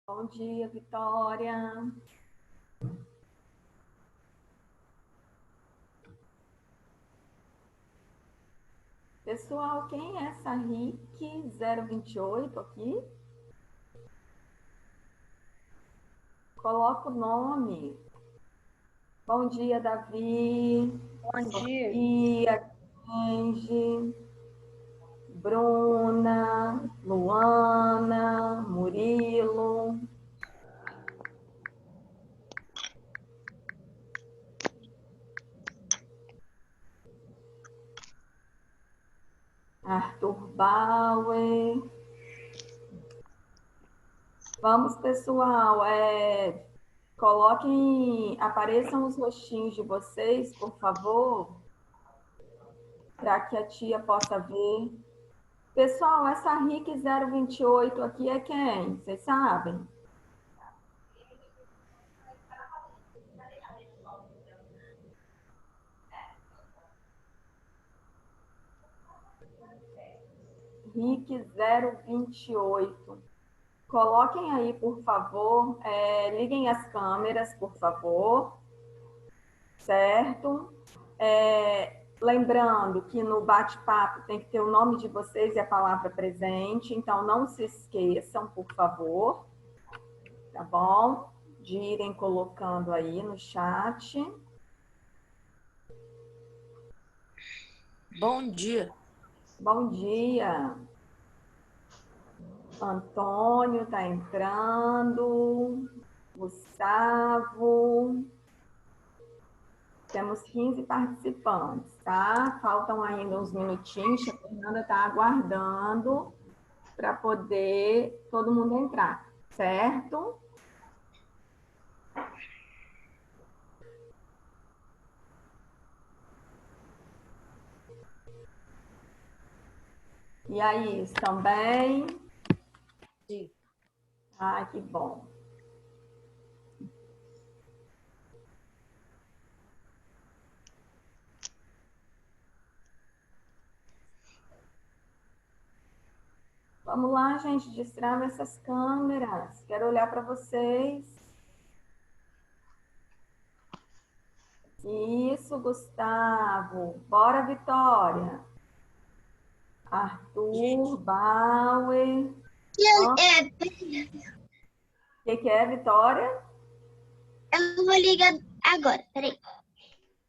Bom dia, Vitória. Pessoal, quem é essa RIC 028 aqui? Coloca o nome. Bom dia, Davi. Bom dia. Sofia, Kenji, Bruna, Luana, Murilo. Arthur Bauer. Vamos, pessoal, apareçam os rostinhos de vocês, por favor, para que a tia possa ver. Pessoal, essa RIC 028 aqui é quem? Vocês sabem? RIC 028. Coloquem aí, por favor, liguem as câmeras, por favor, certo? Lembrando que no bate-papo tem que ter o nome de vocês e a palavra presente, então não se esqueçam, por favor, tá bom? De irem colocando aí no chat. Bom dia. Bom dia. Antônio está entrando. Gustavo. Temos 15 participantes, tá? Faltam ainda uns minutinhos. A Fernanda está aguardando para poder todo mundo entrar, certo? E aí, estão bem? Sim. Ah, que bom. Vamos lá, gente, destrava essas câmeras. Quero olhar para vocês. Isso, Gustavo. Bora, Vitória. Arthur, Bauer. O que é, Vitória? Eu vou ligar agora, peraí.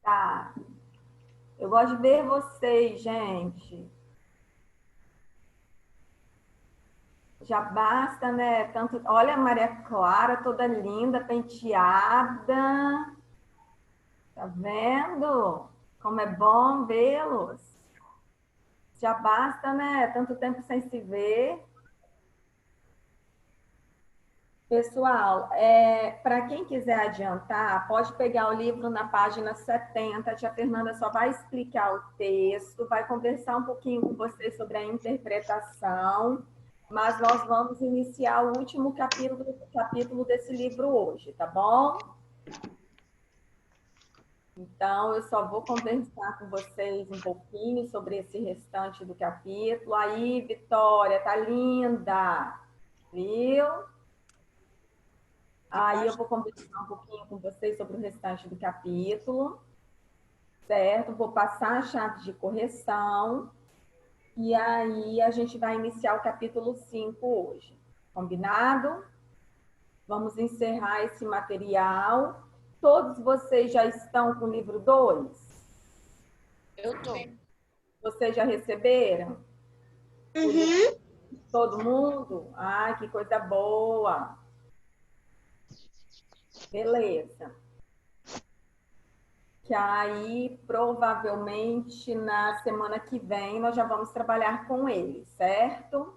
Tá. Eu gosto de ver vocês, gente. Já basta, né? Tanto... Olha a Maria Clara, toda linda, penteada. Tá vendo? Como é bom vê-los. Já basta, né? Tanto tempo sem se ver. Pessoal, para quem quiser adiantar, pode pegar o livro na página 70. A tia Fernanda só vai explicar o texto, vai conversar um pouquinho com vocês sobre a interpretação, mas nós vamos iniciar o último capítulo desse livro hoje, tá bom? Então, eu só vou conversar com vocês um pouquinho sobre esse restante do capítulo. Aí, Vitória, tá linda, viu? Aí eu vou conversar um pouquinho com vocês sobre o restante do capítulo, certo? Vou passar a chave de correção e aí a gente vai iniciar o capítulo 5 hoje. Combinado? Vamos encerrar esse material. Todos vocês já estão com o livro 2? Eu tô. Vocês já receberam? Uhum. Todo mundo? Ai, que coisa boa! Beleza. Que aí, provavelmente, na semana que vem, nós já vamos trabalhar com ele, certo?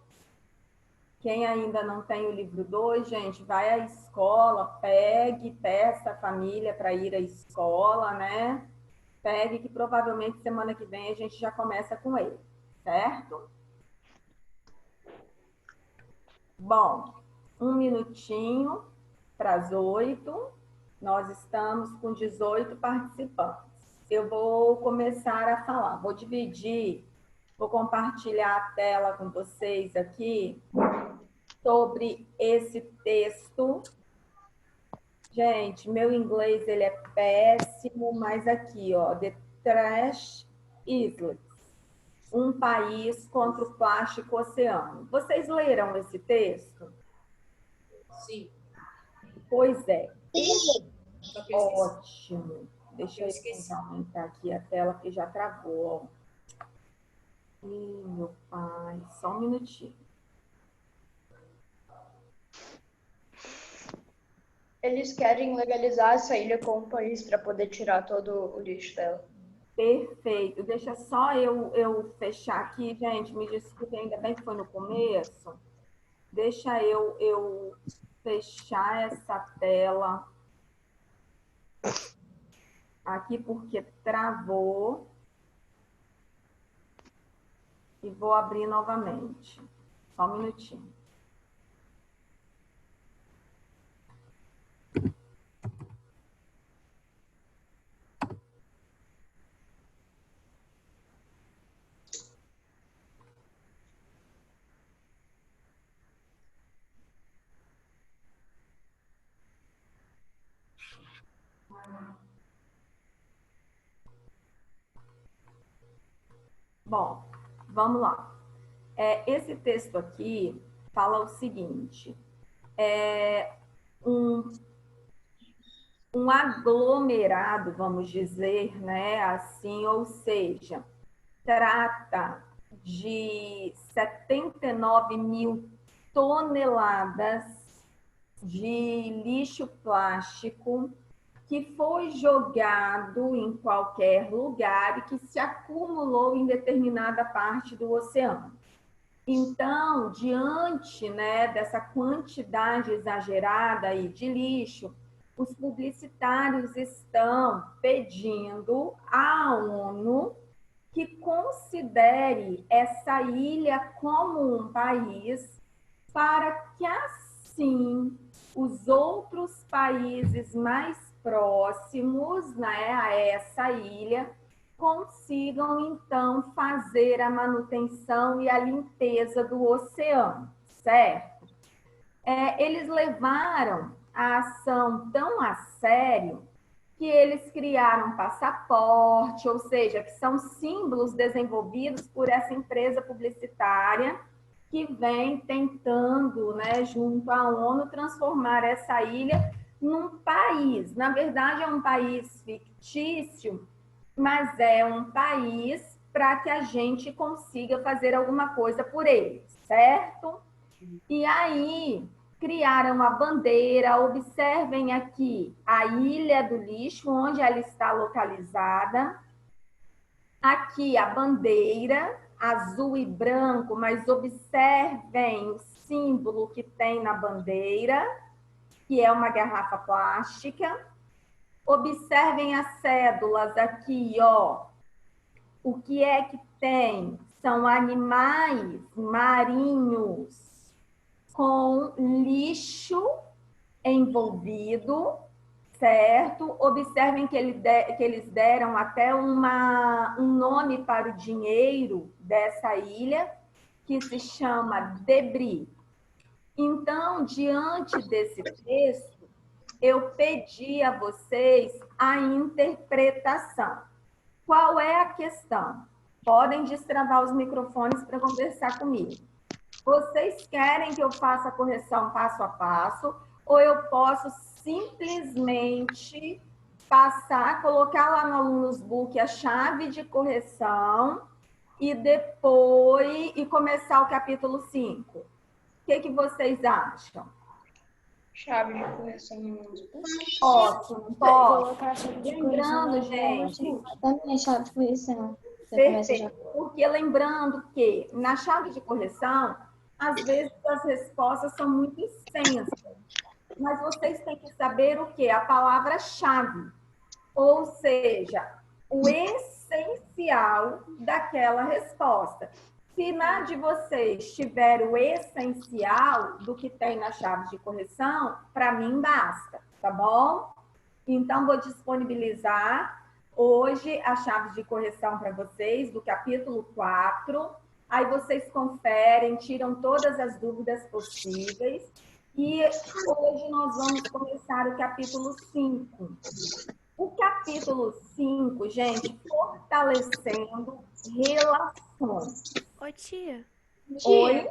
Quem ainda não tem o livro 2, gente, vai à escola, pegue, peça a família para ir à escola, né? Pegue que provavelmente semana que vem a gente já começa com ele, certo? Bom, um minutinho para as 8. Nós estamos com 18 participantes. Eu vou começar a falar. Vou dividir, vou compartilhar a tela com vocês aqui sobre esse texto. Gente, meu inglês ele é péssimo, mas aqui, ó, The Trash Islands, um país contra o plástico oceano. Vocês leram esse texto? Sim. Pois é. Sim. Só que eu esqueci. Ótimo. Deixa Eu eu esqueci. aumentar aqui a tela, que já travou. Ih, meu pai, só um minutinho. Eles querem legalizar essa ilha como país para poder tirar todo o lixo dela. Perfeito. Deixa só eu fechar aqui, gente. Me desculpe, ainda bem que foi no começo. Deixa eu fechar essa tela aqui, porque travou. E vou abrir novamente. Só um minutinho. Bom, vamos lá. Esse texto aqui fala o seguinte: um aglomerado, vamos dizer, né? Assim, ou seja, trata de 79 mil toneladas de lixo plástico que foi jogado em qualquer lugar e que se acumulou em determinada parte do oceano. Então, diante, né, dessa quantidade exagerada aí de lixo, os publicitários estão pedindo à ONU que considere essa ilha como um país para que assim os outros países mais próximos, né, a essa ilha consigam então fazer a manutenção e a limpeza do oceano, certo? Eles levaram a ação tão a sério que eles criaram passaporte, ou seja, que são símbolos desenvolvidos por essa empresa publicitária que vem tentando, né, junto à ONU, transformar essa ilha num país. Na verdade, é um país fictício, mas é um país para que a gente consiga fazer alguma coisa por ele, certo? E aí criaram a bandeira. Observem aqui a Ilha do Lixo, onde ela está localizada. Aqui a bandeira, azul e branco, mas observem o símbolo que tem na bandeira, que é uma garrafa plástica. Observem as cédulas aqui, ó. O que é que tem? São animais marinhos com lixo envolvido, certo? Observem que eles deram até um nome para o dinheiro dessa ilha, que se chama debris. Então, diante desse texto, eu pedi a vocês a interpretação. Qual é a questão? Podem destravar os microfones para conversar comigo. Vocês querem que eu faça a correção passo a passo, ou eu posso simplesmente passar, colocar lá no Alunos Book a chave de correção e depois começar o capítulo 5? O que vocês acham? Chave de correção no notebook. Ótimo, posso. Lembrando, gente, Também é chave de correção. perfeito, porque lembrando que na chave de correção, às vezes as respostas são muito extensas, mas vocês têm que saber o quê? A palavra-chave, ou seja, o essencial daquela resposta. Se na de vocês tiver o essencial do que tem na chave de correção, para mim basta, tá bom? Então, vou disponibilizar hoje a chave de correção para vocês do capítulo 4 Aí vocês conferem, tiram todas as dúvidas possíveis. E hoje nós vamos começar o capítulo 5. O capítulo 5, gente, fortalecendo relações. Ô, tia, Oi?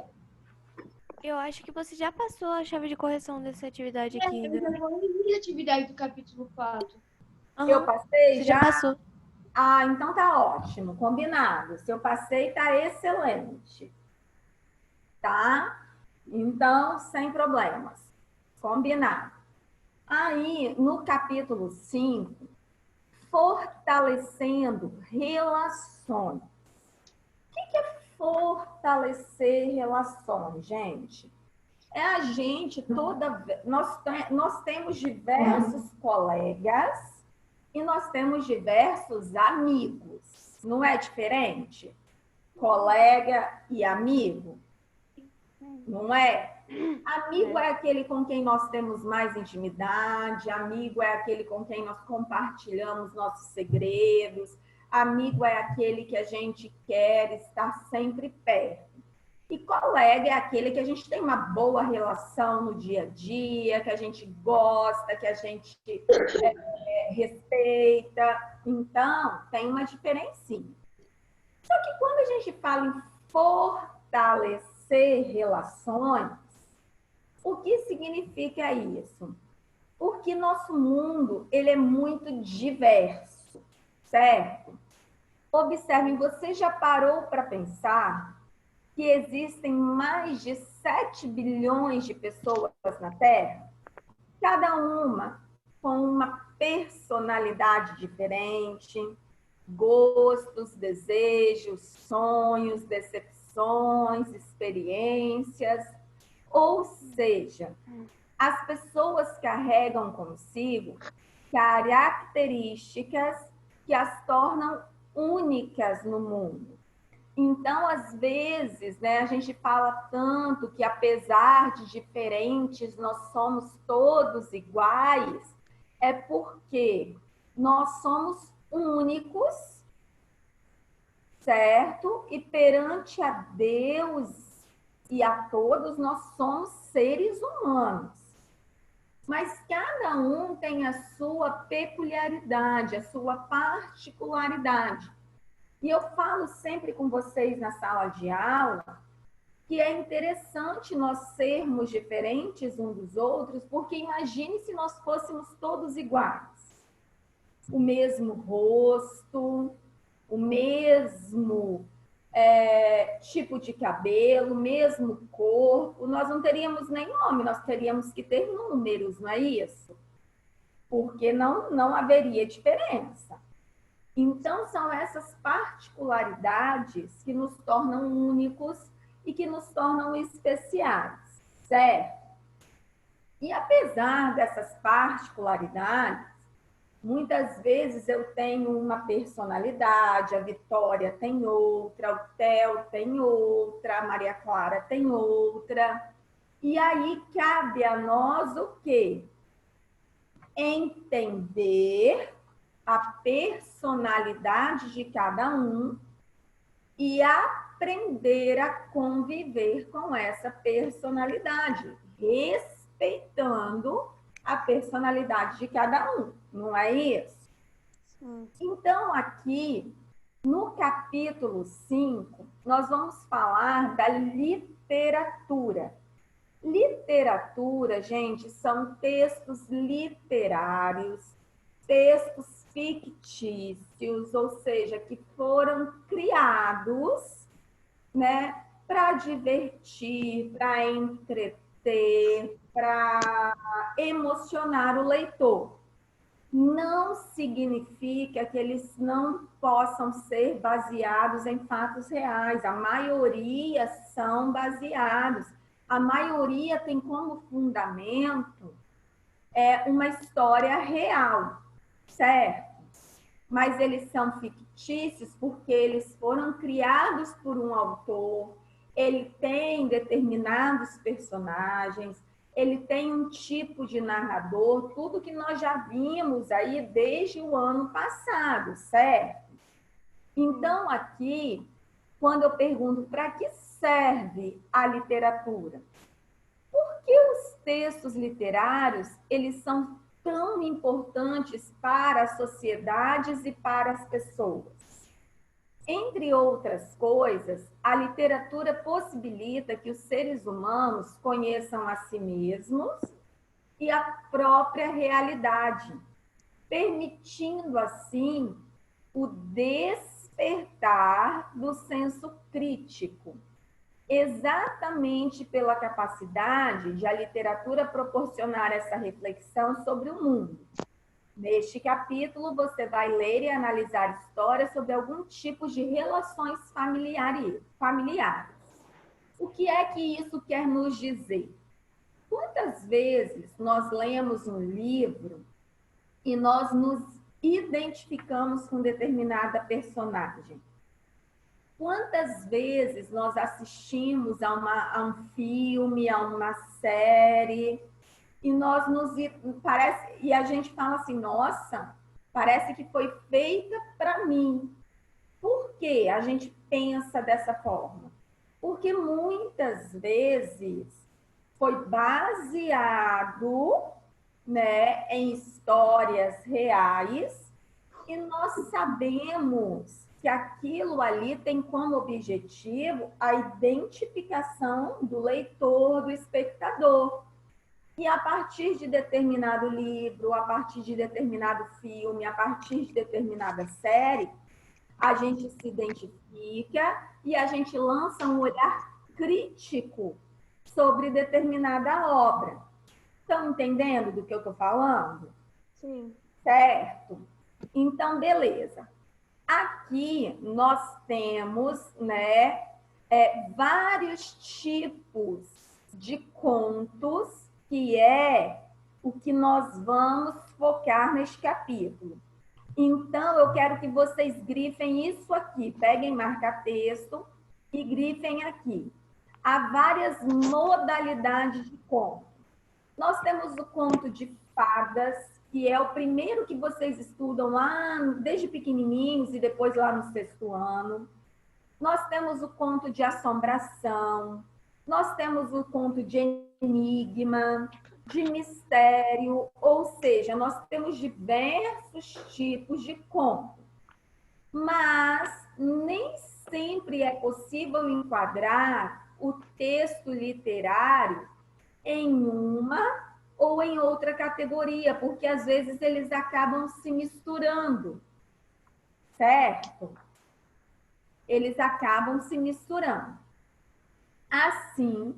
eu acho que você já passou a chave de correção dessa atividade aqui Eu ainda. já vou a atividade do capítulo 4. Eu Aham, passei você já passou. Ah, então tá ótimo, combinado. Se eu passei, tá excelente. Tá? Então, sem problemas. Combinado. Aí, no capítulo 5, fortalecendo relações. O que é fortalecer relações, gente? É a gente toda. Nós temos diversos colegas e nós temos diversos amigos. Não é diferente? Colega e amigo? Não é? Amigo é aquele com quem nós temos mais intimidade, amigo é aquele com quem nós compartilhamos nossos segredos, amigo é aquele que a gente quer estar sempre perto. E colega é aquele que a gente tem uma boa relação no dia a dia, que a gente gosta, que a gente respeita. Então, tem uma diferencinha. Só que quando a gente fala em fortalecer relações, o que significa isso? Porque nosso mundo, ele é muito diverso, certo? Observem, você já parou para pensar que existem mais de 7 bilhões de pessoas na Terra? Cada uma com uma personalidade diferente, gostos, desejos, sonhos, decepções, experiências. Ou seja, as pessoas carregam consigo características que as tornam únicas no mundo. Então, às vezes, né, a gente fala tanto que, apesar de diferentes, nós somos todos iguais, é porque nós somos únicos, certo? E perante a Deus e a todos, nós somos seres humanos. Mas cada um tem a sua peculiaridade, a sua particularidade. E eu falo sempre com vocês na sala de aula que é interessante nós sermos diferentes uns dos outros, porque imagine se nós fôssemos todos iguais. O mesmo rosto, o mesmo tipo de cabelo, o mesmo corpo, nós não teríamos nem nome, nós teríamos que ter números, não é isso? Porque não haveria diferença. Então, são essas particularidades que nos tornam únicos e que nos tornam especiais, certo? E apesar dessas particularidades, muitas vezes eu tenho uma personalidade, a Vitória tem outra, o Theo tem outra, a Maria Clara tem outra. E aí cabe a nós o quê? Entender a personalidade de cada um e aprender a conviver com essa personalidade, respeitando a personalidade de cada um, não é isso? Então, aqui, no capítulo 5, nós vamos falar da literatura. Literatura, gente, são textos literários, textos fictícios, ou seja, que foram criados, né, para divertir, para entreter, para emocionar o leitor. Não significa que eles não possam ser baseados em fatos reais. A maioria são baseados. A maioria tem como fundamento uma história real, certo? Mas eles são fictícios porque eles foram criados por um autor, ele tem determinados personagens, ele tem um tipo de narrador, tudo que nós já vimos aí desde o ano passado, certo? Então, aqui, quando eu pergunto para que serve a literatura. Por que os textos literários, eles são tão importantes para as sociedades e para as pessoas? Entre outras coisas, a literatura possibilita que os seres humanos conheçam a si mesmos e a própria realidade, permitindo assim o despertar do senso crítico, exatamente pela capacidade de a literatura proporcionar essa reflexão sobre o mundo. Neste capítulo, você vai ler e analisar histórias sobre algum tipo de relações familiares. O que é que isso quer nos dizer? Quantas vezes nós lemos um livro e nós nos identificamos com determinada personagem? Quantas vezes nós assistimos a um filme, a uma série, e e a gente fala assim, nossa, parece que foi feita para mim. Por que a gente pensa dessa forma? Porque muitas vezes foi baseado, né, em histórias reais, e nós sabemos que aquilo ali tem como objetivo a identificação do leitor, do espectador. E a partir de determinado livro, a partir de determinado filme, a partir de determinada série, a gente se identifica e a gente lança um olhar crítico sobre determinada obra. Estão entendendo do que eu estou falando? Sim. Certo? Então, beleza. Aqui nós temos, né, vários tipos de contos, que é o que nós vamos focar neste capítulo. Então, eu quero que vocês grifem isso aqui. Peguem marca-texto e grifem aqui. Há várias modalidades de conto. Nós temos o conto de fadas, que é o primeiro que vocês estudam lá desde pequenininhos e depois lá no 6º ano. Nós temos o conto de assombração, nós temos o conto de enigma, de mistério, ou seja, nós temos diversos tipos de conto. Mas nem sempre é possível enquadrar o texto literário em uma ou em outra categoria, porque às vezes eles acabam se misturando, certo? Eles acabam se misturando. Assim,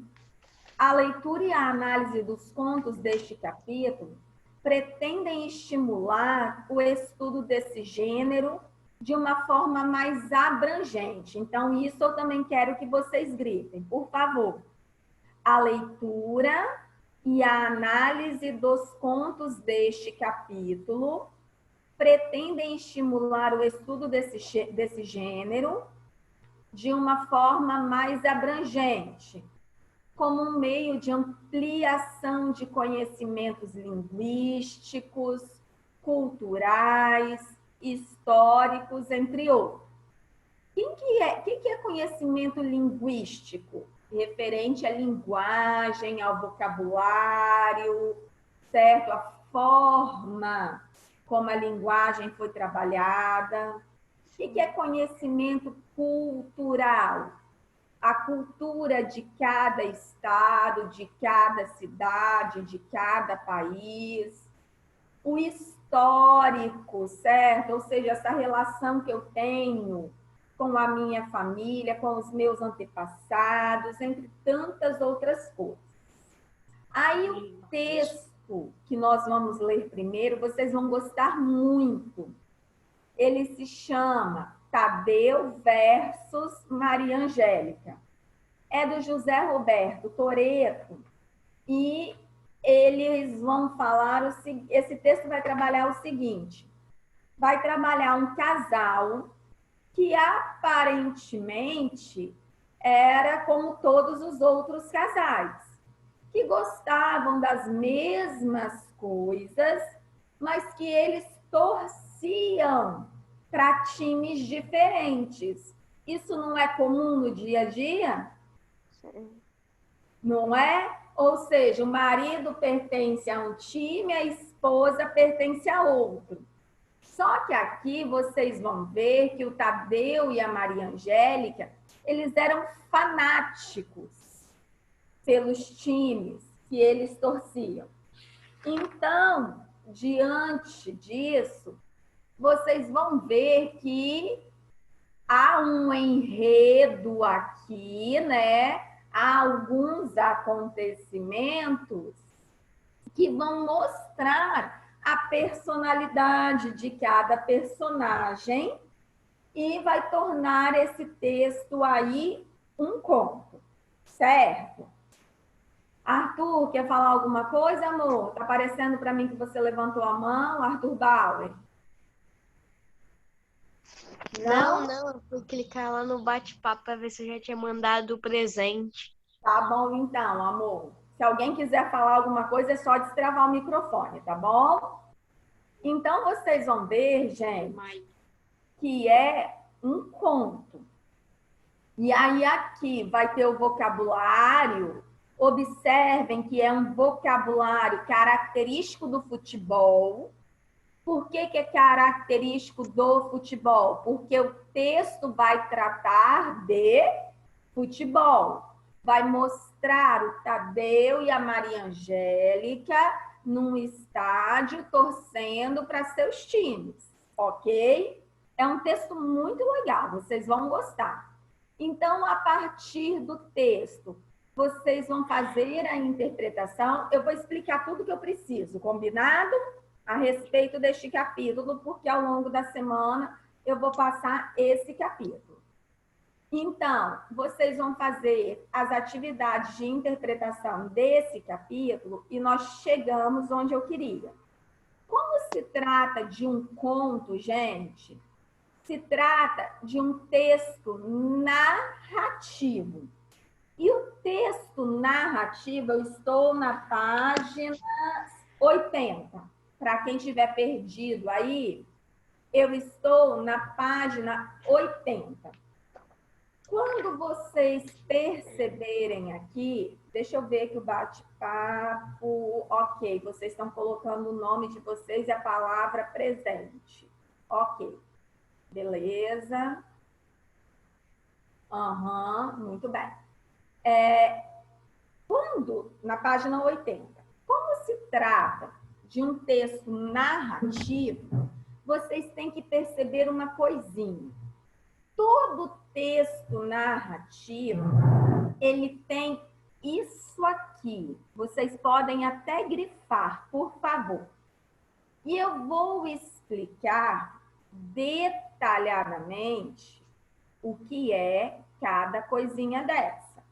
a leitura e a análise dos contos deste capítulo pretendem estimular o estudo desse gênero de uma forma mais abrangente. Então, isso eu também quero que vocês grifem, por favor. A leitura e a análise dos contos deste capítulo pretendem estimular o estudo desse gênero de uma forma mais abrangente, como um meio de ampliação de conhecimentos linguísticos, culturais, históricos, entre outros. O que é conhecimento linguístico? Referente à linguagem, ao vocabulário, certo? A forma como a linguagem foi trabalhada. O que é conhecimento cultural? A cultura de cada estado, de cada cidade, de cada país. O histórico, certo? Ou seja, essa relação que eu tenho com a minha família, com os meus antepassados, entre tantas outras coisas. Aí o texto que nós vamos ler primeiro, vocês vão gostar muito. Ele se chama Tadeu versus Maria Angélica. É do José Roberto Toretto e eles vão falar, esse texto vai trabalhar o seguinte, vai trabalhar um casal que aparentemente era como todos os outros casais, que gostavam das mesmas coisas, mas que eles torciam para times diferentes. Isso não é comum no dia a dia? Sim. Não é? Ou seja, o marido pertence a um time, a esposa pertence a outro. Só que aqui vocês vão ver que o Tadeu e a Maria Angélica, eles eram fanáticos pelos times que eles torciam. Então, diante disso, vocês vão ver que há um enredo aqui, né? Há alguns acontecimentos que vão mostrar a personalidade de cada personagem e vai tornar esse texto aí um conto, certo? Arthur, quer falar alguma coisa, amor? Tá parecendo para mim que você levantou a mão, Arthur Bauer. Não, eu fui clicar lá no bate-papo para ver se eu já tinha mandado o presente. Tá bom então, amor. Se alguém quiser falar alguma coisa, é só destravar o microfone, tá bom? Então, vocês vão ver, gente, que é um conto. E aí aqui vai ter o vocabulário. Observem que é um vocabulário característico do futebol. Por que é característico do futebol? Porque o texto vai tratar de futebol. Vai mostrar o Tadeu e a Maria Angélica num estádio torcendo para seus times, ok? É um texto muito legal, vocês vão gostar. Então, a partir do texto, vocês vão fazer a interpretação. Eu vou explicar tudo que eu preciso, combinado? A respeito deste capítulo, porque ao longo da semana eu vou passar esse capítulo. Então, vocês vão fazer as atividades de interpretação desse capítulo e nós chegamos onde eu queria. Como se trata de um conto, gente, se trata de um texto narrativo. E o texto narrativo, eu estou na página 80. Para quem estiver perdido aí, eu estou na página 80. Quando vocês perceberem aqui, deixa eu ver que o bate-papo, ok, vocês estão colocando o nome de vocês e a palavra presente. Ok, beleza. Muito bem. Quando, na página 80, como se trata de um texto narrativo, vocês têm que perceber uma coisinha. Todo texto narrativo, ele tem isso aqui. Vocês podem até grifar, por favor. E eu vou explicar detalhadamente o que é cada coisinha dessa.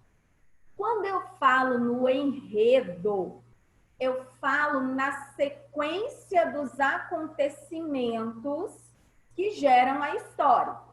Quando eu falo no enredo, eu falo na sequência dos acontecimentos que geram a história.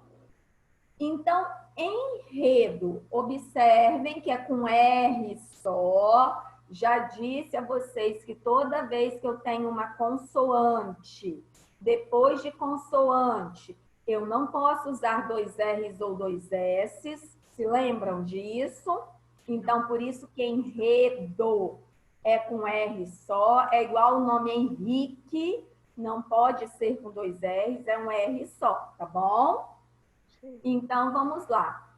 Então, enredo, observem que é com R só. Já disse a vocês que toda vez que eu tenho uma consoante, depois de consoante, eu não posso usar dois R's ou dois S's. Se lembram disso? Então, por isso que enredo é com R só. É igual o nome Henrique, não pode ser com dois R's, é um R só, tá bom? Então, vamos lá.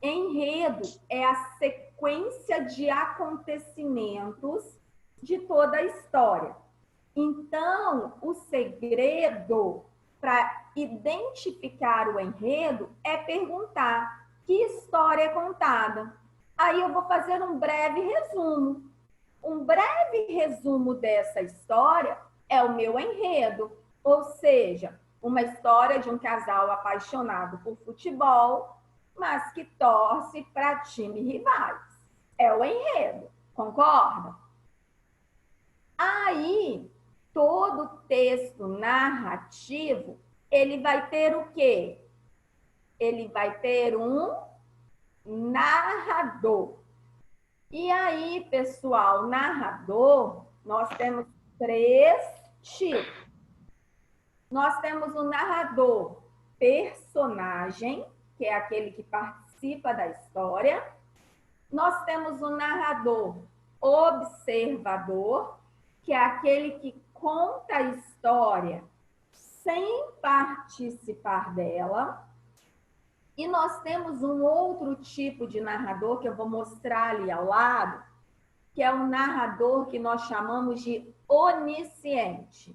Enredo é a sequência de acontecimentos de toda a história. Então, o segredo para identificar o enredo é perguntar que história é contada. Aí eu vou fazer um breve resumo. Um breve resumo dessa história é o meu enredo, ou seja, uma história de um casal apaixonado por futebol, mas que torce para times rivais. É o enredo, concorda? Aí, todo texto narrativo, ele vai ter o quê? Ele vai ter um narrador. E aí, pessoal, narrador, nós temos 3 tipos. Nós temos o narrador personagem, que é aquele que participa da história. Nós temos o narrador observador, que é aquele que conta a história sem participar dela. E nós temos um outro tipo de narrador, que eu vou mostrar ali ao lado, que é o narrador que nós chamamos de onisciente.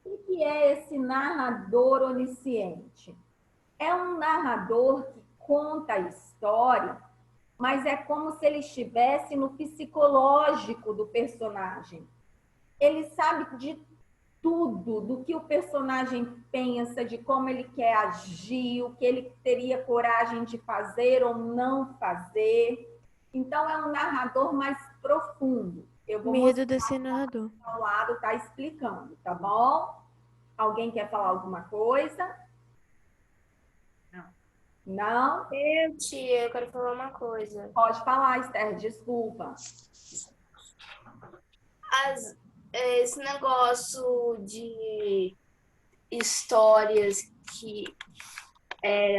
O que é esse narrador onisciente? É um narrador que conta a história, mas é como se ele estivesse no psicológico do personagem. Ele sabe de tudo, do que o personagem pensa, de como ele quer agir, o que ele teria coragem de fazer ou não fazer. Então, é um narrador mais profundo. Eu vou Medo desse narrador. ao lado, tá explicando, tá bom? Alguém quer falar alguma coisa? Não? Tia, eu quero falar uma coisa. Pode falar, Esther, desculpa. Esse negócio de histórias que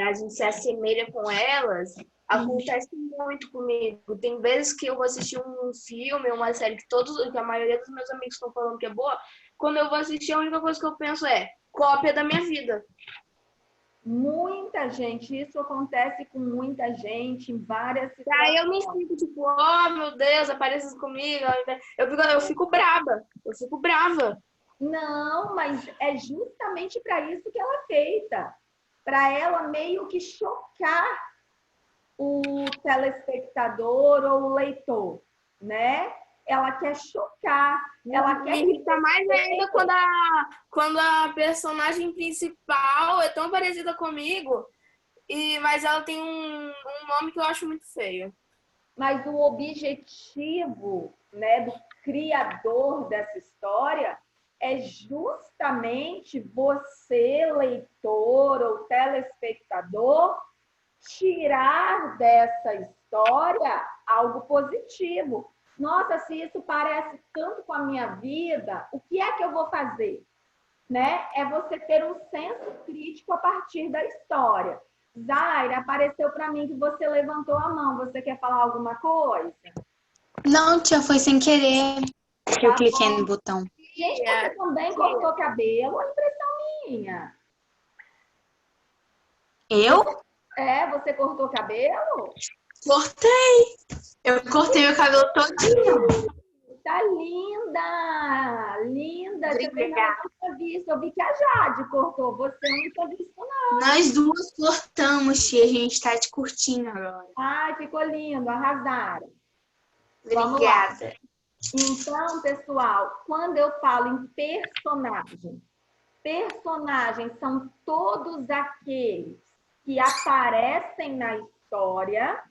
a gente se assemelha com elas, acontece muito comigo. Tem vezes que eu vou assistir um filme, uma série que a maioria dos meus amigos estão falando que é boa, quando eu vou assistir, a única coisa que eu penso é cópia da minha vida. Muita gente, isso acontece com muita gente em várias situações. Aí eu me sinto tipo, oh meu Deus, aparece isso comigo. Eu fico brava. Eu fico brava. Não, mas é justamente para isso que ela é feita. Para ela meio que chocar o telespectador ou o leitor, né? Ela quer chocar, ela quer Me irrita mais ainda quando a personagem principal é tão parecida comigo, mas ela tem um nome que eu acho muito feio. Mas o objetivo, né, do criador dessa história é justamente você, leitor ou telespectador, tirar dessa história algo positivo. Nossa, se isso parece tanto com a minha vida, o que é que eu vou fazer? Né? É você ter um senso crítico a partir da história. Zaira, apareceu para mim que você levantou a mão. Você quer falar alguma coisa? Não, tia, foi sem querer que eu Tá cliquei bom. no botão. Gente, você também cortou cabelo? É impressão minha. Eu? Você cortou cabelo? Cortei. Eu cortei meu cabelo todinho. Tá linda! Linda! Você fez Obrigada. nada pra visto. Eu vi que a Jade cortou. Você não tinha visto, não. Nós duas cortamos, tia. A gente tá de curtinho agora. Ai, ficou lindo. Arrasaram. Vamos lá. Obrigada. Então, pessoal, quando eu falo em personagem, personagens são todos aqueles que aparecem na história,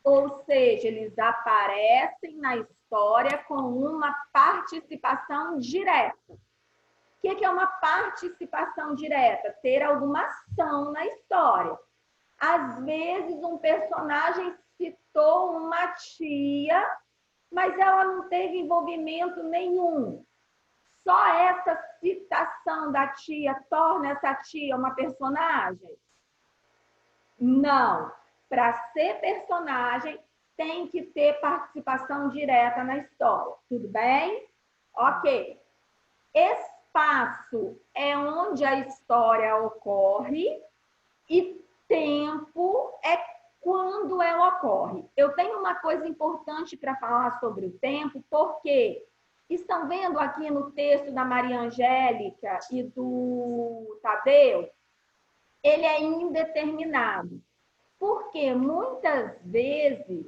ou seja, eles aparecem na história com uma participação direta. O que é uma participação direta? Ter alguma ação na história. Às vezes, um personagem citou uma tia, mas ela não teve envolvimento nenhum. Só essa citação da tia torna essa tia uma personagem? Não. Para ser personagem, tem que ter participação direta na história. Tudo bem? Ok. Espaço é onde a história ocorre e tempo é quando ela ocorre. Eu tenho uma coisa importante para falar sobre o tempo, porque estão vendo aqui no texto da Maria Angélica e do Tadeu? Ele é indeterminado. Porque muitas vezes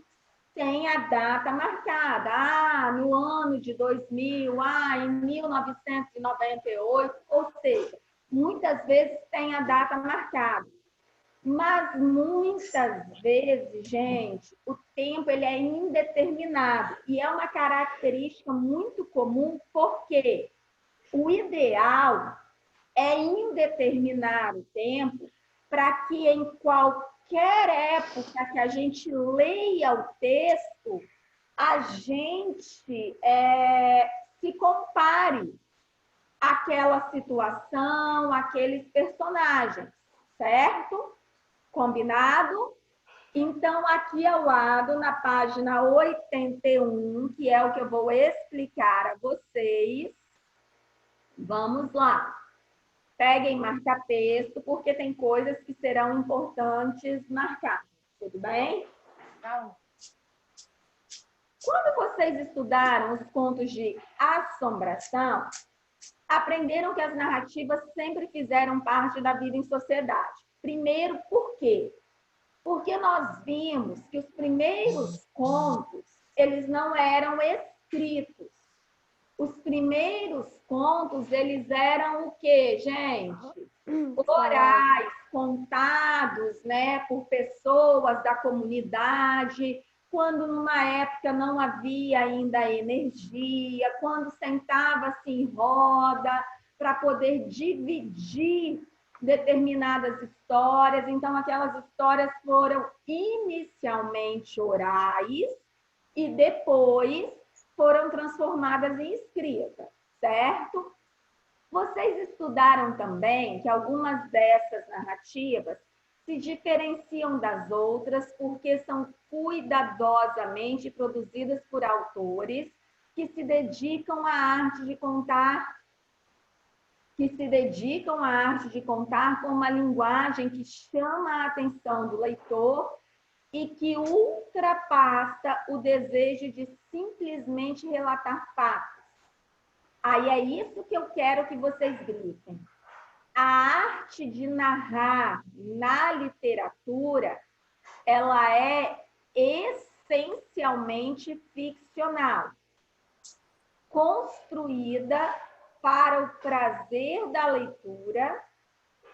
tem a data marcada, no ano de 2000, em 1998, ou seja, muitas vezes tem a data marcada. Mas muitas vezes, gente, o tempo ele é indeterminado e é uma característica muito comum porque o ideal é indeterminar o tempo para que em qualquer época que a gente leia o texto, a gente se compare àquela situação, àqueles personagens, certo? Combinado? Então, aqui ao lado, na página 81, que é o que eu vou explicar a vocês, vamos lá. Peguem marca-texto, porque tem coisas que serão importantes marcar. Tudo bem? Quando vocês estudaram os contos de assombração, aprenderam que as narrativas sempre fizeram parte da vida em sociedade. Primeiro, por quê? Porque nós vimos que os primeiros contos, eles não eram escritos. Os primeiros contos, eles eram o quê, gente? Orais, contados, né, por pessoas da comunidade, quando numa época não havia ainda energia, quando sentava-se em roda para poder dividir determinadas histórias. Então, aquelas histórias foram inicialmente orais e depois foram transformadas em escrita, certo? Vocês estudaram também que algumas dessas narrativas se diferenciam das outras porque são cuidadosamente produzidas por autores que se dedicam à arte de contar, com uma linguagem que chama a atenção do leitor e que ultrapassa o desejo de simplesmente relatar fatos. Aí é isso que eu quero que vocês gritem. A arte de narrar na literatura, ela é essencialmente ficcional, construída para o prazer da leitura,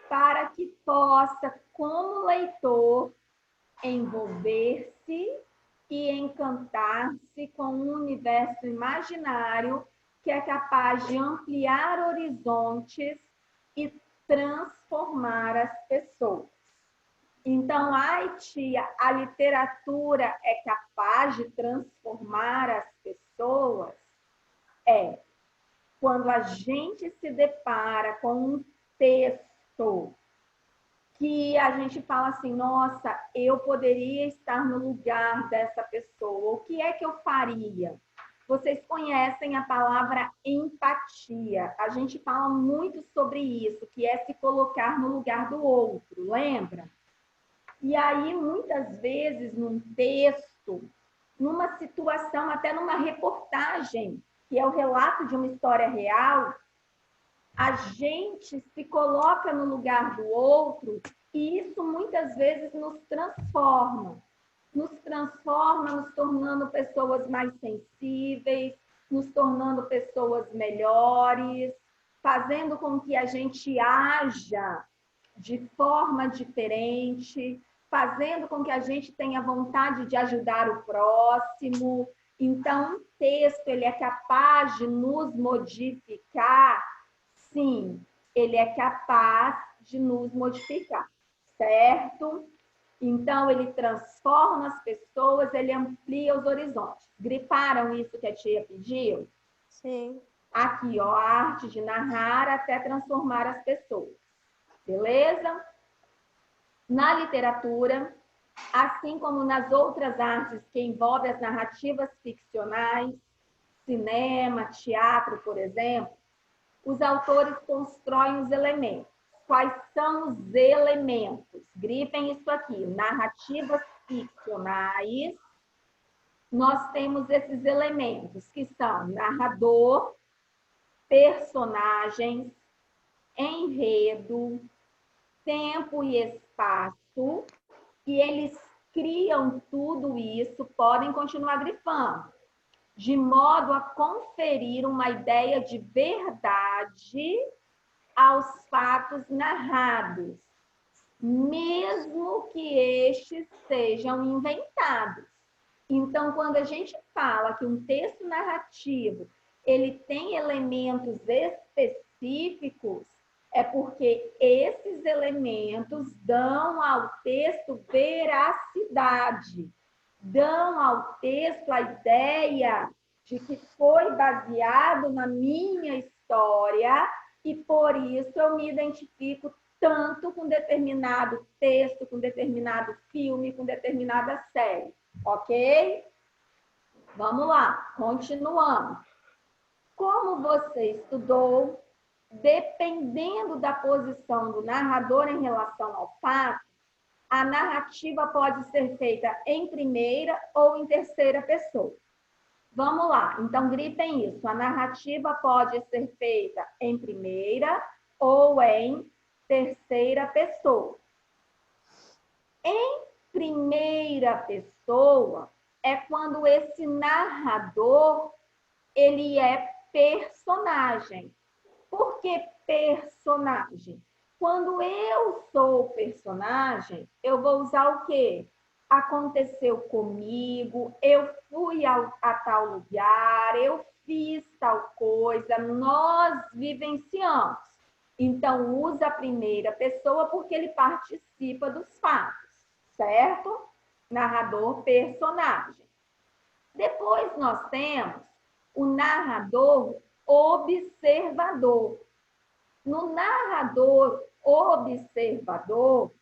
para que possa, como leitor, envolver-se e encantar-se com um universo imaginário que é capaz de ampliar horizontes e transformar as pessoas. Então, ai, tia, a literatura é capaz de transformar as pessoas? É. Quando a gente se depara com um texto que a gente fala assim, nossa, eu poderia estar no lugar dessa pessoa, o que é que eu faria? Vocês conhecem a palavra empatia. A gente fala muito sobre isso, que é se colocar no lugar do outro, lembra? E aí, muitas vezes, num texto, numa situação, até numa reportagem, que é o relato de uma história real, a gente se coloca no lugar do outro e isso muitas vezes nos transforma. Nos tornando pessoas mais sensíveis, nos tornando pessoas melhores, fazendo com que a gente haja de forma diferente, fazendo com que a gente tenha vontade de ajudar o próximo. Então, o texto, ele é capaz de nos modificar? Sim, ele é capaz de nos modificar, certo? Então, ele transforma as pessoas, ele amplia os horizontes. Grifaram isso que a tia pediu? Sim. Aqui, ó, a arte de narrar até transformar as pessoas. Beleza? Na literatura, assim como nas outras artes que envolvem as narrativas ficcionais, cinema, teatro, por exemplo, os autores constroem os elementos. Quais são os elementos? Grifem isso aqui. Narrativas ficcionais, nós temos esses elementos, que são narrador, personagens, enredo, tempo e espaço, e eles criam tudo isso, podem continuar grifando, de modo a conferir uma ideia de verdade aos fatos narrados, mesmo que estes sejam inventados. Então, quando a gente fala que um texto narrativo ele tem elementos específicos, é porque esses elementos dão ao texto veracidade, dão ao texto a ideia de que foi baseado na minha história e por isso eu me identifico tanto com determinado texto, com determinado filme, com determinada série, ok? Vamos lá, continuando. Como você estudou, dependendo da posição do narrador em relação ao fato, a narrativa pode ser feita em primeira ou em terceira pessoa. Vamos lá, então grifem isso. A narrativa pode ser feita em primeira ou em terceira pessoa. Em primeira pessoa é quando esse narrador ele é personagem. Por que personagem? Quando eu sou personagem, eu vou usar o quê? Aconteceu comigo, eu fui a tal lugar, eu fiz tal coisa, nós vivenciamos. Então, usa a primeira pessoa porque ele participa dos fatos, certo? Narrador, personagem. Depois nós temos o narrador observador. No narrador observador,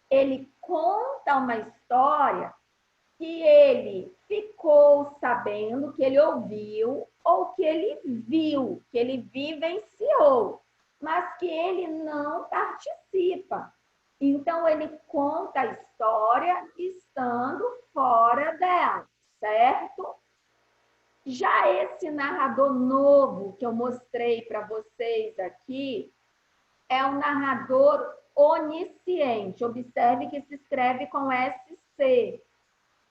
ele conta uma história que ele ficou sabendo, que ele ouviu, ou que ele viu, que ele vivenciou, mas que ele não participa. Então, ele conta a história estando fora dela, certo? Já esse narrador novo que eu mostrei para vocês aqui é o narrador onisciente. Observe que se escreve com SC.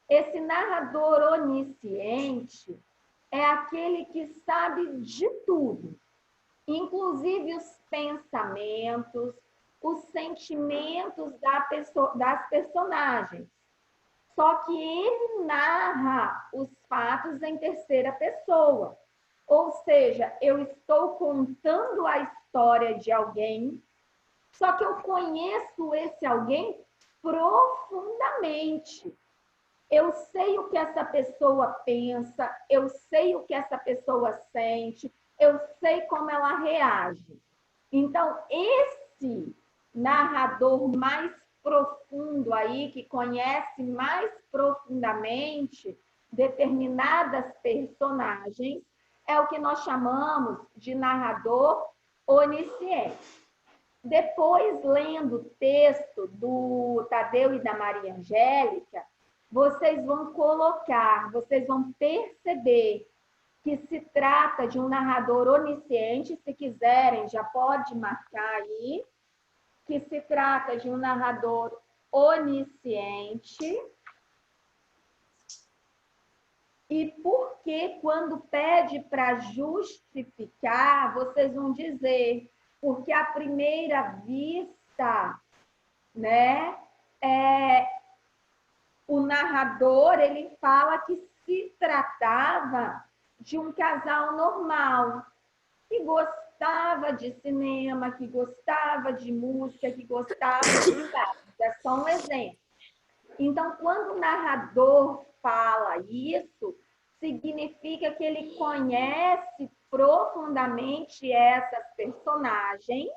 Esse narrador onisciente é aquele que sabe de tudo, inclusive os pensamentos, os sentimentos das personagens. Só que ele narra os fatos em terceira pessoa. Ou seja, eu estou contando a história de alguém, só que eu conheço esse alguém profundamente. Eu sei o que essa pessoa pensa, eu sei o que essa pessoa sente, eu sei como ela reage. Então, esse narrador mais profundo aí, que conhece mais profundamente determinadas personagens, é o que nós chamamos de narrador onisciente. Depois, lendo o texto do Tadeu e da Maria Angélica, vocês vão perceber que se trata de um narrador onisciente. Se quiserem, já pode marcar aí, que se trata de um narrador onisciente. E porque quando pede para justificar, vocês vão dizer, porque à primeira vista, né, o narrador, ele fala que se tratava de um casal normal, que gostava de cinema, que gostava de música, que gostava de teatro. É só um exemplo. Então, quando o narrador fala isso, significa que ele conhece profundamente essas personagens,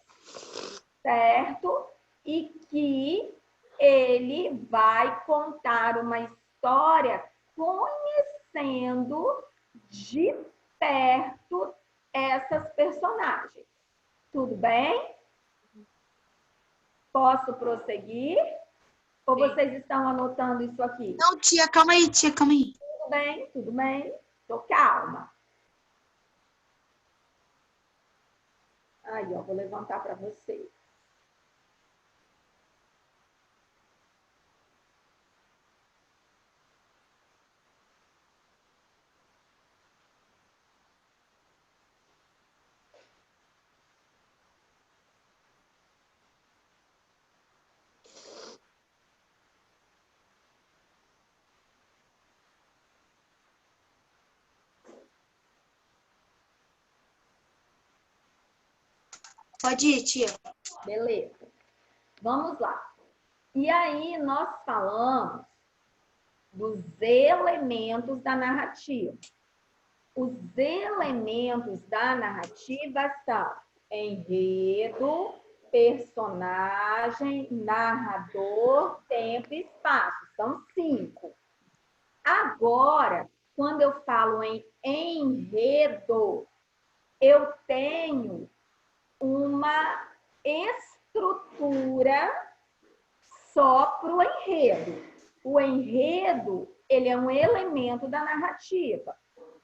certo? E que ele vai contar uma história conhecendo de perto essas personagens. Tudo bem? Posso prosseguir? Ou vocês estão anotando isso aqui? Não, tia, calma aí, tia, calma aí. Tudo bem, tudo bem. Tô calma. Aí, ó, vou levantar para vocês. Pode ir, tia. Beleza. Vamos lá. E aí, nós falamos dos elementos da narrativa. Os elementos da narrativa são enredo, personagem, narrador, tempo e espaço. São 5. Agora, quando eu falo em enredo, eu tenho uma estrutura só para o enredo. O enredo, ele é um elemento da narrativa,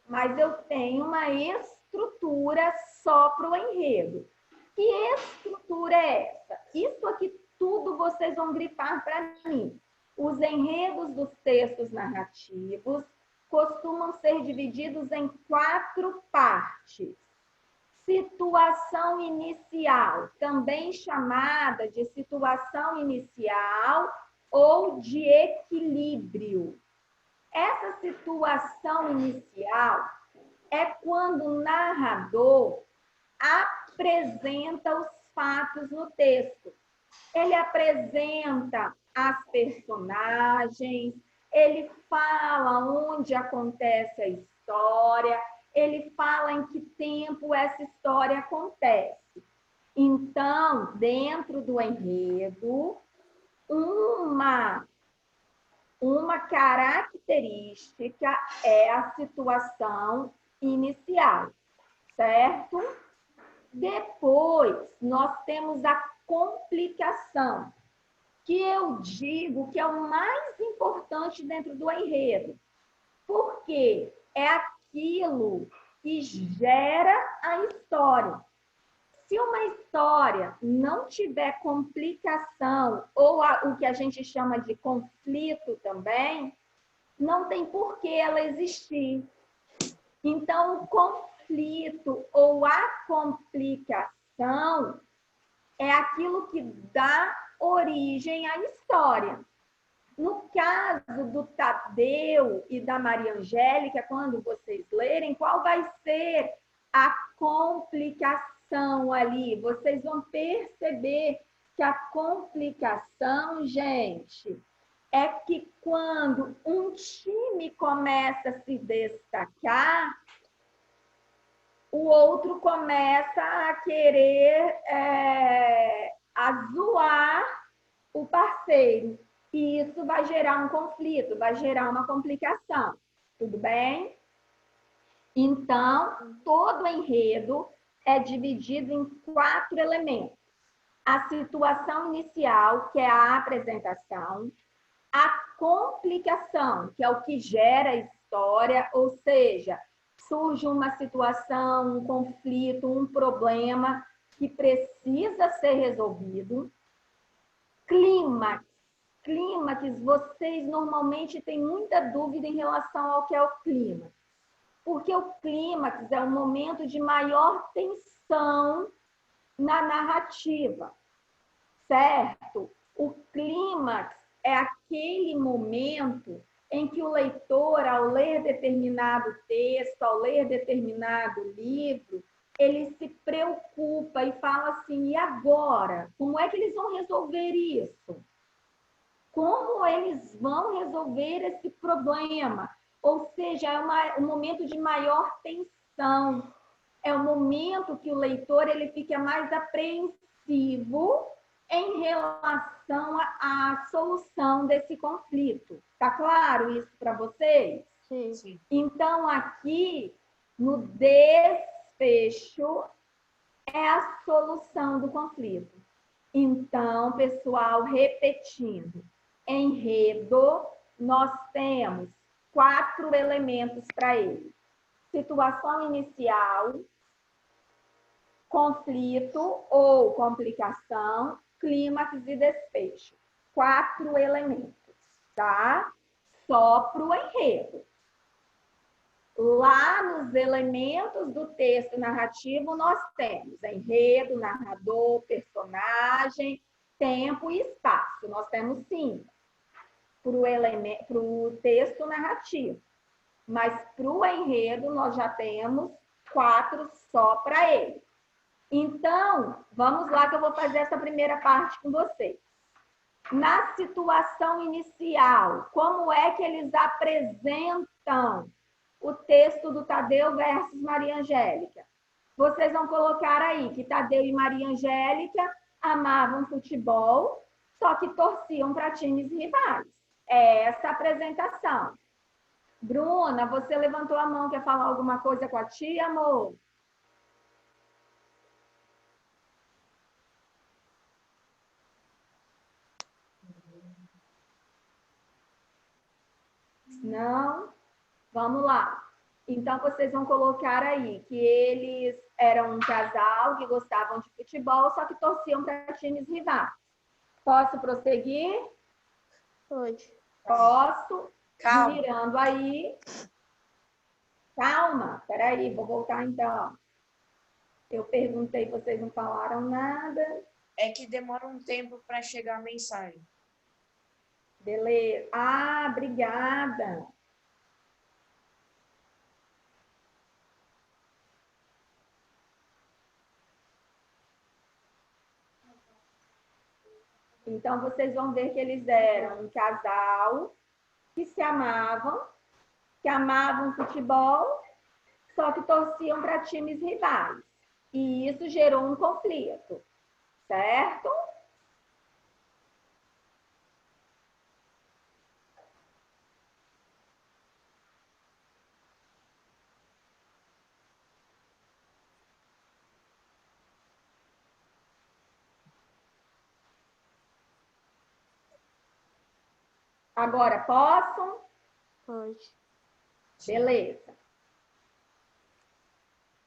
mas eu tenho uma estrutura só para o enredo. Que estrutura é essa? Isso aqui tudo vocês vão grifar para mim. Os enredos dos textos narrativos costumam ser divididos em 4 partes. Situação inicial, também chamada de situação inicial ou de equilíbrio. Essa situação inicial é quando o narrador apresenta os fatos no texto. Ele apresenta as personagens, ele fala onde acontece a história, ele fala em que tempo essa história acontece. Então, dentro do enredo, uma característica é a situação inicial, certo? Depois, nós temos a complicação, que eu digo que é o mais importante dentro do enredo, porque é aquilo que gera a história. Se uma história não tiver complicação, ou o que a gente chama de conflito também, não tem por que ela existir. Então, o conflito ou a complicação é aquilo que dá origem à história. No caso do Tadeu e da Maria Angélica, quando vocês lerem, qual vai ser a complicação ali? Vocês vão perceber que a complicação, gente, é que quando um time começa a se destacar, o outro começa a querer a zoar o parceiro. E isso vai gerar um conflito, vai gerar uma complicação. Tudo bem? Então, todo enredo é dividido em 4 elementos. A situação inicial, que é a apresentação. A complicação, que é o que gera a história, ou seja, surge uma situação, um conflito, um problema que precisa ser resolvido. Clímax. Clímax, vocês normalmente têm muita dúvida em relação ao que é o clímax. Porque o clímax é o momento de maior tensão na narrativa, certo? O clímax é aquele momento em que o leitor, ao ler determinado texto, ao ler determinado livro, ele se preocupa e fala assim, e agora? Como é que eles vão resolver isso? Como eles vão resolver esse problema? Ou seja, é um momento de maior tensão. É o momento que o leitor ele fica mais apreensivo em relação à solução desse conflito. Tá claro isso para vocês? Sim. Então, aqui, no desfecho, é a solução do conflito. Então, pessoal, repetindo. Enredo, nós temos 4 elementos para ele. Situação inicial, conflito ou complicação, clímax e desfecho. 4 elementos, tá? Só para o enredo. Lá nos elementos do texto narrativo, nós temos enredo, narrador, personagem, tempo e espaço. Nós temos 5 para o texto narrativo. Mas para o enredo, nós já temos 4 só para ele. Então, vamos lá que eu vou fazer essa primeira parte com vocês. Na situação inicial, como é que eles apresentam o texto do Tadeu versus Maria Angélica? Vocês vão colocar aí que Tadeu e Maria Angélica amavam futebol, só que torciam para times rivais. É essa a apresentação. Bruna, você levantou a mão, quer falar alguma coisa com a tia, amor? Não? Vamos lá. Então, vocês vão colocar aí que eles eram um casal que gostavam de futebol, só que torciam para times rivais. Posso prosseguir? Pode. Posso. Calma. Mirando aí. Calma, peraí, vou voltar então. Eu perguntei, vocês não falaram nada. É que demora um tempo para chegar a mensagem. Beleza. Ah, obrigada. Então, vocês vão ver que eles eram um casal que se amavam, que amavam futebol, só que torciam para times rivais. E isso gerou um conflito, certo? Agora, posso? Pode. Beleza.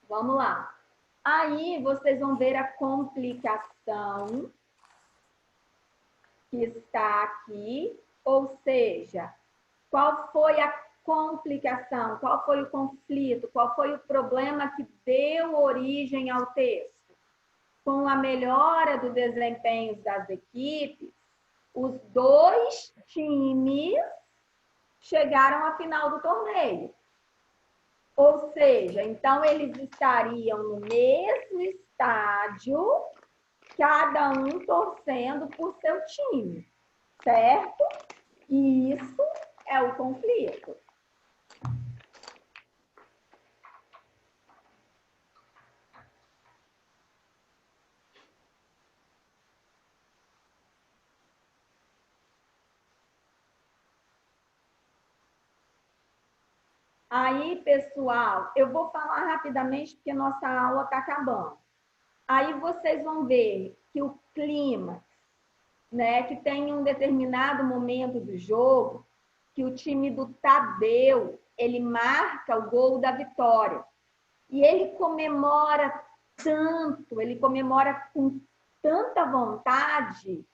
Vamos lá. Aí, vocês vão ver a complicação que está aqui, ou seja, qual foi a complicação, qual foi o conflito, qual foi o problema que deu origem ao texto. Com a melhora do desempenho das equipes, os dois times chegaram à final do torneio. Ou seja, então eles estariam no mesmo estádio, cada um torcendo por seu time, certo? E isso é o conflito. Aí, pessoal, eu vou falar rapidamente porque nossa aula está acabando. Aí vocês vão ver que o clima, né, que tem um determinado momento do jogo, que o time do Tadeu, ele marca o gol da vitória. E ele comemora tanto, ele comemora com tanta vontade,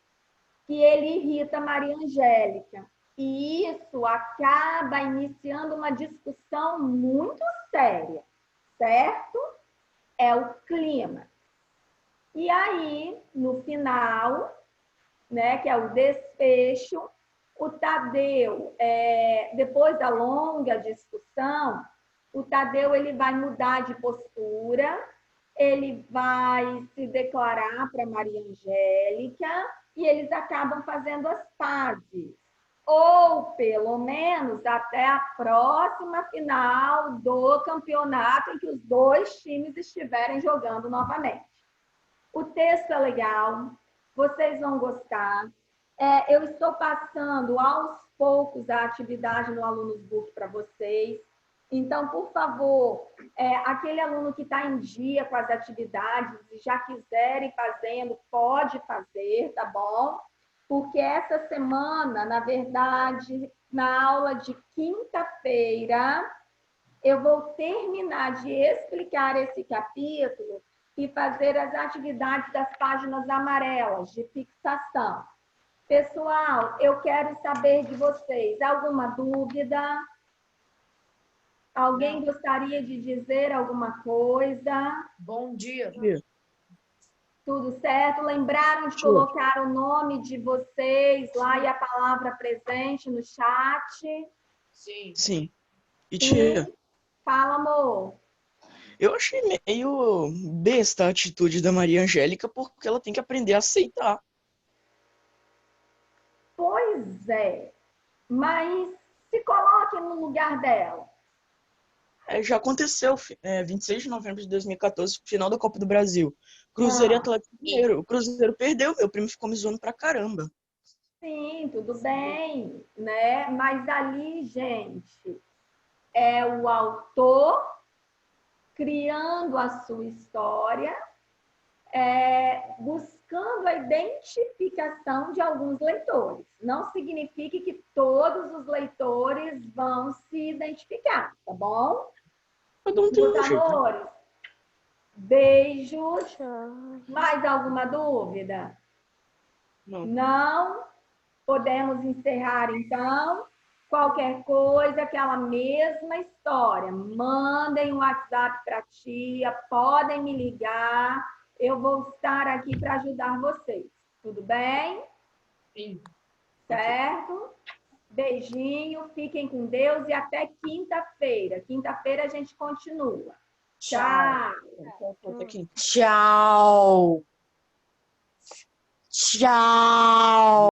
que ele irrita a Maria Angélica. E isso acaba iniciando uma discussão muito séria, certo? É o clima. E aí, no final, né, que é o desfecho, o Tadeu, depois da longa discussão, o Tadeu ele vai mudar de postura, ele vai se declarar para Maria Angélica e eles acabam fazendo as pazes. Ou, pelo menos, até a próxima final do campeonato em que os dois times estiverem jogando novamente. O texto é legal, vocês vão gostar. Eu estou passando aos poucos a atividade no Alunos Book para vocês. Então, por favor, aquele aluno que está em dia com as atividades e já quiser ir fazendo, pode fazer, tá bom? Porque essa semana, na verdade, na aula de quinta-feira, eu vou terminar de explicar esse capítulo e fazer as atividades das páginas amarelas de fixação. Pessoal, eu quero saber de vocês, alguma dúvida? Alguém gostaria de dizer alguma coisa? Bom dia. Tudo certo? Lembraram de colocar o nome de vocês lá e a palavra presente no chat? Sim. Sim. E tia, Fala, amor. eu achei meio besta a atitude da Maria Angélica, porque ela tem que aprender a aceitar. Pois é, mas se coloque no lugar dela. Já aconteceu, 26 de novembro de 2014, final da Copa do Brasil. Cruzeiro e Atlético Mineiro. O Cruzeiro perdeu, meu primo ficou me zoando pra caramba. Sim, tudo bem, né? Mas ali, gente, é o autor criando a sua história, buscando a identificação de alguns leitores. Não significa que todos os leitores vão se identificar, tá bom? Cada um tem Meus um jeito. amores, beijos. Mais alguma dúvida? Não. Não? Podemos encerrar, então. Qualquer coisa, aquela mesma história. Mandem um WhatsApp para a tia, podem me ligar. Eu vou estar aqui para ajudar vocês. Tudo bem? Sim. Certo? Beijinho, fiquem com Deus e até quinta-feira. Quinta-feira a gente continua. Tchau. Aqui. Tchau. Tchau.